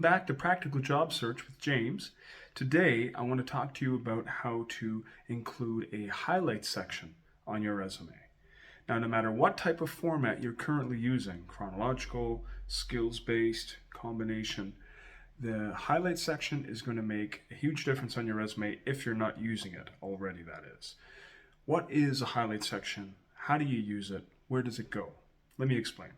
Welcome back to Practical Job Search with James. Today, I want to talk to you about how to include a highlight section on your resume. Now, no matter what type of format you're currently using, chronological, skills-based, combination, the highlight section is going to make a huge difference on your resume if you're not using it already, that is. What is a highlight section? How do you use it? Where does it go? Let me explain.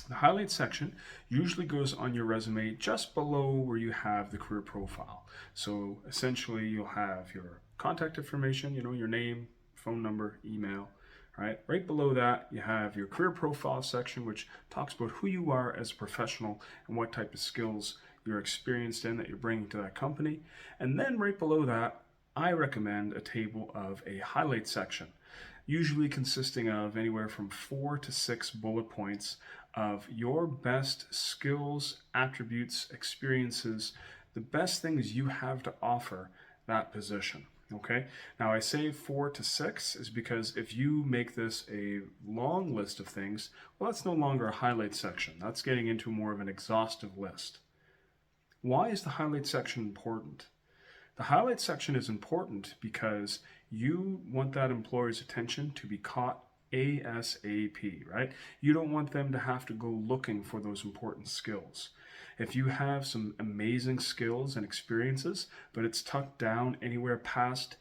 The highlight section usually goes on your resume just below where you have the career profile. So essentially you'll have your contact information, your name, phone number, email, right? Right below that you have your career profile section, which talks about who you are as a professional and what type of skills you're experienced in that you're bringing to that company. And then right below that, I recommend a table of a highlight section, usually consisting of anywhere from 4 to 6 bullet points of your best skills, attributes, experiences, the best things you have to offer that position. Okay, now I say 4 to 6 is because if you make this a long list of things, well, that's no longer a highlight section. That's getting into more of an exhaustive list. Why is the highlight section important? The highlight section is important because you want that employer's attention to be caught ASAP, right? You don't want them to have to go looking for those important skills. If you have some amazing skills and experiences, but it's tucked down anywhere past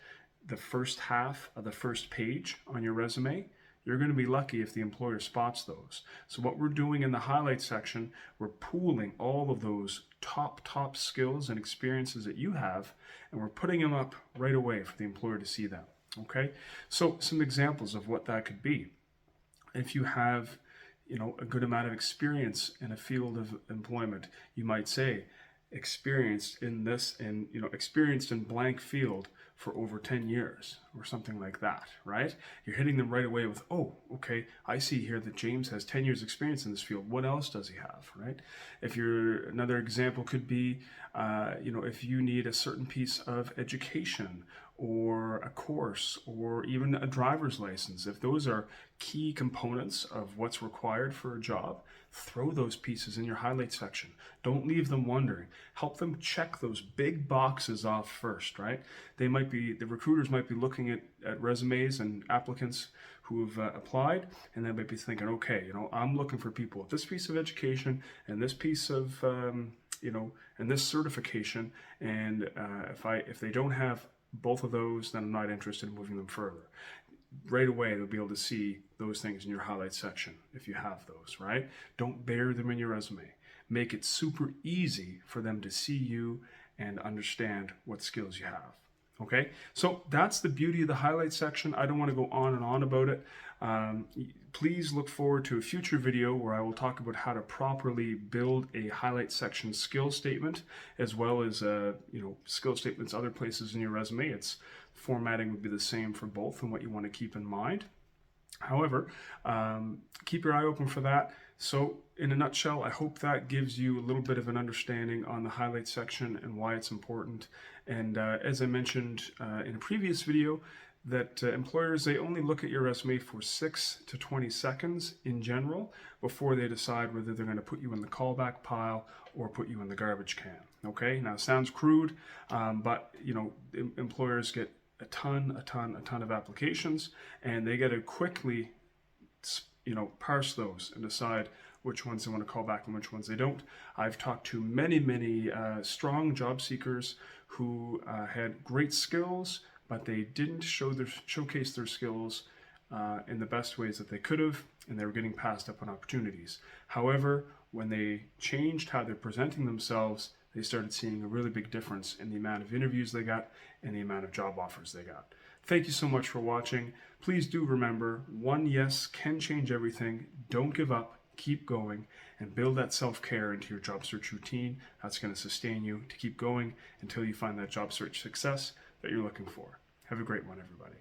the first half of the first page on your resume, you're going to be lucky if the employer spots those. So what we're doing in the highlight section, we're pooling all of those top skills and experiences that you have, and we're putting them up right away for the employer to see them. Okay, so some examples of what that could be. If you have, a good amount of experience in a field of employment, you might say experienced in this and experienced in blank field for over 10 years or something like that, right? You're hitting them right away with, oh, okay, I see here that James has 10 years experience in this field. What else does he have, right? Another example could be, if you need a certain piece of education or a course or even a driver's license, if those are key components of what's required for a job, throw those pieces in your highlight section. Don't leave them wondering. Help them check those big boxes off first, right? The recruiters might be looking at resumes and applicants who have applied, and they might be thinking, okay, I'm looking for people with this piece of education and this piece of, and this certification, and if they don't have both of those, then I'm not interested in moving them further. Right away, they'll be able to see those things in your highlight section if you have those, right? Don't bury them in your resume. Make it super easy for them to see you and understand what skills you have. Okay, so that's the beauty of the highlight section. I don't want to go on and on about it. Please look forward to a future video where I will talk about how to properly build a highlight section skill statement, as well as skill statements other places in your resume. Formatting would be the same for both and what you want to keep in mind. However, keep your eye open for that. So in a nutshell, I hope that gives you a little bit of an understanding on the highlight section and why it's important. And as I mentioned in a previous video, that employers, they only look at your resume for 6 to 20 seconds in general before they decide whether they're going to put you in the callback pile or put you in the garbage can. Okay, now it sounds crude, but employers get a ton of applications, and they got to quickly parse those and decide which ones they want to call back and which ones they don't. I've talked to many strong job seekers who had great skills, but they didn't showcase their skills in the best ways that they could have, and they were getting passed up on opportunities. However, when they changed how they're presenting themselves, they started seeing a really big difference in the amount of interviews they got and the amount of job offers they got. Thank you so much for watching. Please do remember, one yes can change everything. Don't give up, keep going, and build that self-care into your job search routine. That's going to sustain you to keep going until you find that job search success that you're looking for. Have a great one, everybody.